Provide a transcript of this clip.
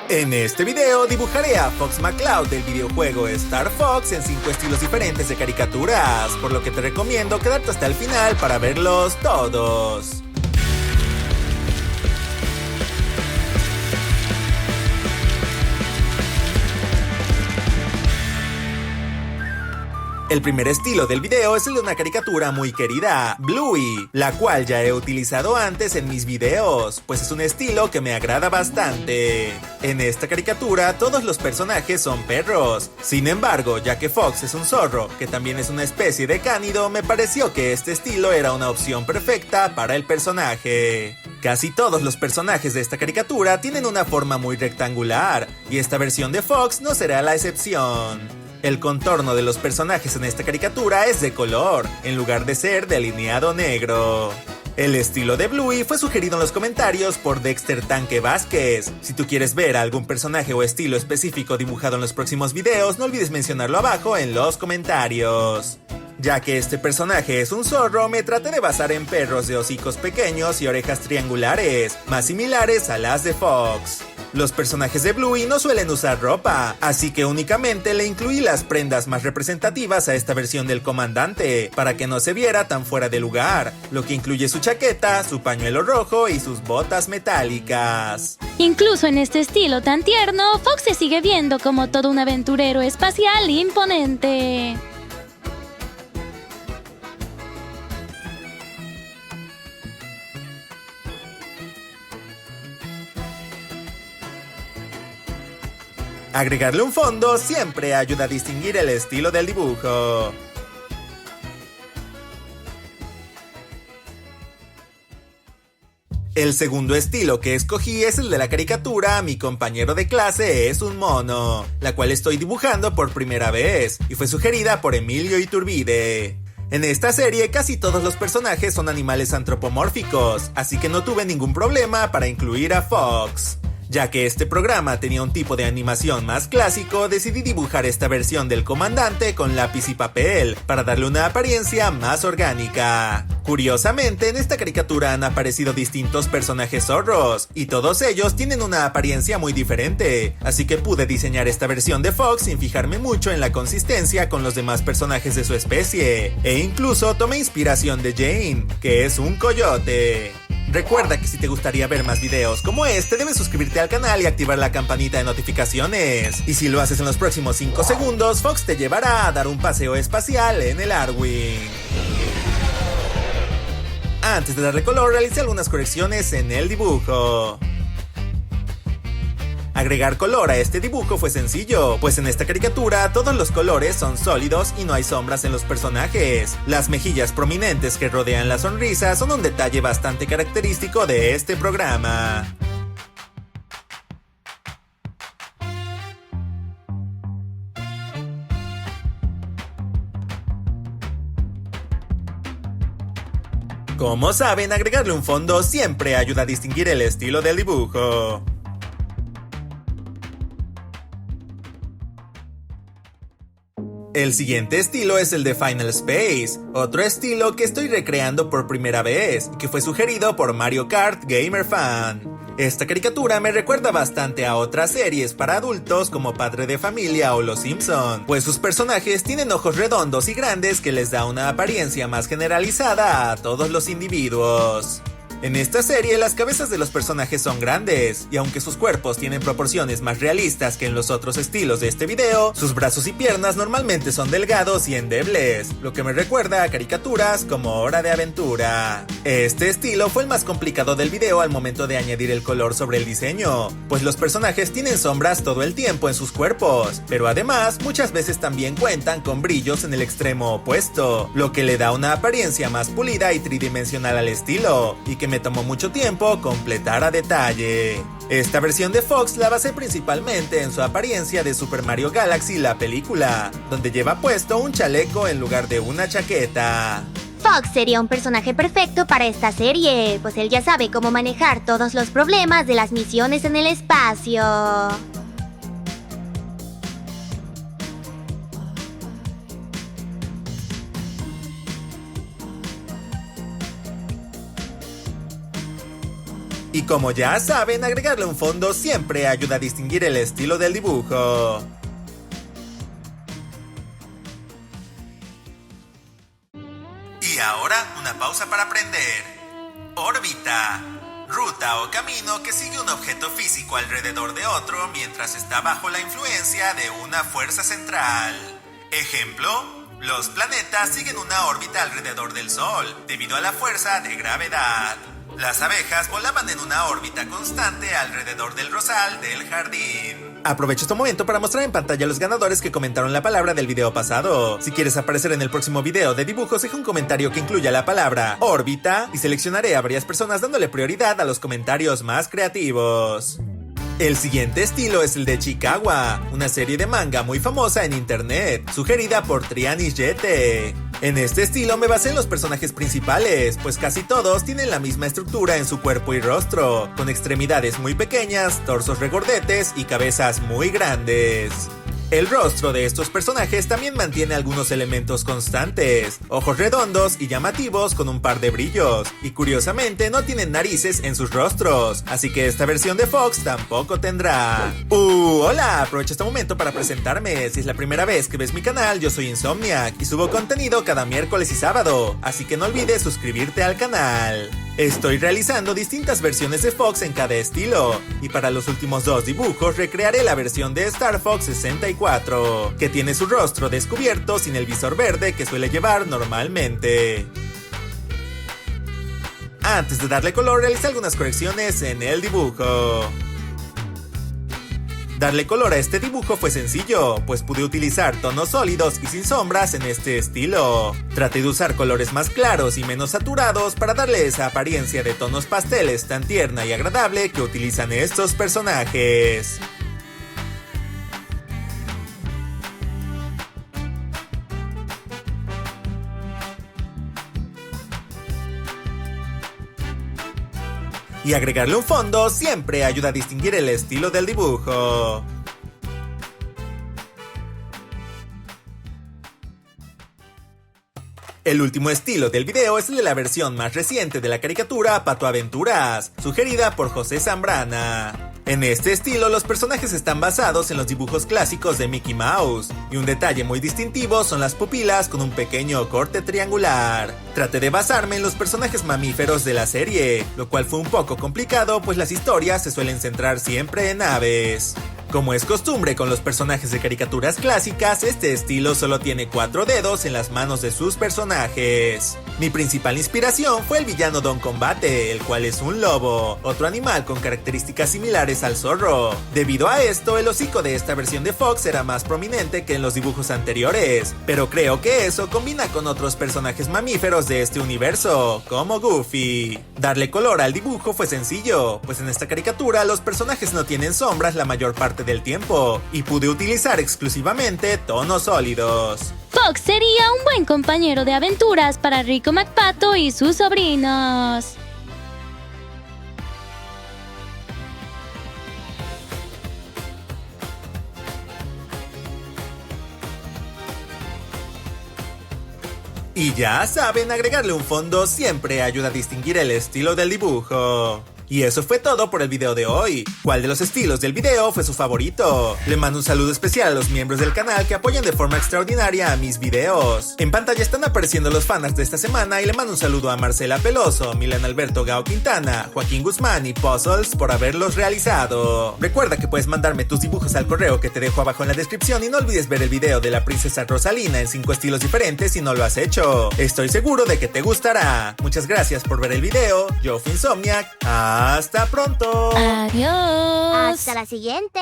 En este video dibujaré a Fox McCloud del videojuego Star Fox en 5 estilos diferentes de caricaturas, por lo que te recomiendo quedarte hasta el final para verlos todos. El primer estilo del video es el de una caricatura muy querida, Bluey, la cual ya he utilizado antes en mis videos, pues es un estilo que me agrada bastante. En esta caricatura todos los personajes son perros, sin embargo, ya que Fox es un zorro, que también es una especie de cánido, me pareció que este estilo era una opción perfecta para el personaje. Casi todos los personajes de esta caricatura tienen una forma muy rectangular, y esta versión de Fox no será la excepción. El contorno de los personajes en esta caricatura es de color, en lugar de ser delineado negro. El estilo de Bluey fue sugerido en los comentarios por Dexter Tanque Vázquez. Si tú quieres ver a algún personaje o estilo específico dibujado en los próximos videos, no olvides mencionarlo abajo en los comentarios. Ya que este personaje es un zorro, me traté de basar en perros de hocicos pequeños y orejas triangulares, más similares a las de Fox. Los personajes de Bluey no suelen usar ropa, así que únicamente le incluí las prendas más representativas a esta versión del comandante, para que no se viera tan fuera de lugar, lo que incluye su chaqueta, su pañuelo rojo y sus botas metálicas. Incluso en este estilo tan tierno, Fox se sigue viendo como todo un aventurero espacial imponente. Agregarle un fondo siempre ayuda a distinguir el estilo del dibujo. El segundo estilo que escogí es el de la caricatura Mi compañero de clase es un mono, la cual estoy dibujando por primera vez, y fue sugerida por Emilio Iturbide. En esta serie casi todos los personajes son animales antropomórficos, así que no tuve ningún problema para incluir a Fox. Ya que este programa tenía un tipo de animación más clásico, decidí dibujar esta versión del comandante con lápiz y papel, para darle una apariencia más orgánica. Curiosamente, en esta caricatura han aparecido distintos personajes zorros, y todos ellos tienen una apariencia muy diferente, así que pude diseñar esta versión de Fox sin fijarme mucho en la consistencia con los demás personajes de su especie, e incluso tomé inspiración de Jane, que es un coyote. Recuerda que si te gustaría ver más videos como este, debes suscribirte al canal y activar la campanita de notificaciones. Y si lo haces en los próximos 5 segundos, Fox te llevará a dar un paseo espacial en el Arwing. Antes de darle color, realicé algunas correcciones en el dibujo. Agregar color a este dibujo fue sencillo, pues en esta caricatura todos los colores son sólidos y no hay sombras en los personajes. Las mejillas prominentes que rodean la sonrisa son un detalle bastante característico de este programa. Como saben, agregarle un fondo siempre ayuda a distinguir el estilo del dibujo. El siguiente estilo es el de Final Space, otro estilo que estoy recreando por primera vez y que fue sugerido por Mario Kart Gamer Fan. Esta caricatura me recuerda bastante a otras series para adultos como Padre de Familia o Los Simpson, pues sus personajes tienen ojos redondos y grandes que les da una apariencia más generalizada a todos los individuos. En esta serie las cabezas de los personajes son grandes, y aunque sus cuerpos tienen proporciones más realistas que en los otros estilos de este video, sus brazos y piernas normalmente son delgados y endebles, lo que me recuerda a caricaturas como Hora de Aventura. Este estilo fue el más complicado del video al momento de añadir el color sobre el diseño, pues los personajes tienen sombras todo el tiempo en sus cuerpos, pero además muchas veces también cuentan con brillos en el extremo opuesto, lo que le da una apariencia más pulida y tridimensional al estilo, y que me tomó mucho tiempo completar a detalle. Esta versión de Fox la basé principalmente en su apariencia de Super Mario Galaxy, la película, donde lleva puesto un chaleco en lugar de una chaqueta. Fox sería un personaje perfecto para esta serie, pues él ya sabe cómo manejar todos los problemas de las misiones en el espacio. Y Como ya saben, agregarle un fondo siempre ayuda a distinguir el estilo del dibujo. Y ahora, una pausa para aprender. Órbita. Ruta o camino que sigue un objeto físico alrededor de otro mientras está bajo la influencia de una fuerza central. Ejemplo, los planetas siguen una órbita alrededor del Sol debido a la fuerza de gravedad. Las abejas volaban en una órbita constante alrededor del rosal del jardín. Aprovecho este momento para mostrar en pantalla a los ganadores que comentaron la palabra del video pasado. Si quieres aparecer en el próximo video de dibujos, deja un comentario que incluya la palabra órbita y seleccionaré a varias personas dándole prioridad a los comentarios más creativos. El siguiente estilo es el de Chikawa, una serie de manga muy famosa en internet, sugerida por Trianis Yete. En este estilo me basé en los personajes principales, pues casi todos tienen la misma estructura en su cuerpo y rostro, con extremidades muy pequeñas, torsos regordetes y cabezas muy grandes. El rostro de estos personajes también mantiene algunos elementos constantes, ojos redondos y llamativos con un par de brillos, y curiosamente no tienen narices en sus rostros, así que esta versión de Fox tampoco tendrá. Hola, aprovecho este momento para presentarme. Si es la primera vez que ves mi canal, yo soy Insomniac y subo contenido cada miércoles y sábado, así que no olvides suscribirte al canal. Estoy realizando distintas versiones de Fox en cada estilo, y para los últimos 2 dibujos recrearé la versión de Star Fox 64, que tiene su rostro descubierto sin el visor verde que suele llevar normalmente. Antes de darle color, realicé algunas correcciones en el dibujo. Darle color a este dibujo fue sencillo, pues pude utilizar tonos sólidos y sin sombras en este estilo. Traté de usar colores más claros y menos saturados para darle esa apariencia de tonos pasteles tan tierna y agradable que utilizan estos personajes. Y agregarle un fondo siempre ayuda a distinguir el estilo del dibujo. El último estilo del video es el de la versión más reciente de la caricatura Pato Aventuras, sugerida por José Zambrana. En este estilo, los personajes están basados en los dibujos clásicos de Mickey Mouse, y un detalle muy distintivo son las pupilas con un pequeño corte triangular. Traté de basarme en los personajes mamíferos de la serie, lo cual fue un poco complicado, pues las historias se suelen centrar siempre en aves. Como es costumbre con los personajes de caricaturas clásicas, este estilo solo tiene 4 dedos en las manos de sus personajes. Mi principal inspiración fue el villano Don Combate, el cual es un lobo, otro animal con características similares al zorro. Debido a esto, el hocico de esta versión de Fox era más prominente que en los dibujos anteriores, pero creo que eso combina con otros personajes mamíferos de este universo, como Goofy. Darle color al dibujo fue sencillo, pues en esta caricatura los personajes no tienen sombras la mayor parte del tiempo, y pude utilizar exclusivamente tonos sólidos. Fox sería un buen compañero de aventuras para Rico McPato y sus sobrinos. Y ya saben, agregarle un fondo siempre ayuda a distinguir el estilo del dibujo. Y eso fue todo por el video de hoy. ¿Cuál de los estilos del video fue su favorito? Le mando un saludo especial a los miembros del canal que apoyan de forma extraordinaria a mis videos. En pantalla están apareciendo los fanarts de esta semana y le mando un saludo a Marcela Peloso, Milan Alberto Gao Quintana, Joaquín Guzmán y Puzzles por haberlos realizado. Recuerda que puedes mandarme tus dibujos al correo que te dejo abajo en la descripción y no olvides ver el video de la princesa Rosalina en 5 estilos diferentes si no lo has hecho. Estoy seguro de que te gustará. Muchas gracias por ver el video. Yo fui Insomniac. ¡Hasta pronto! Adiós. Hasta la siguiente.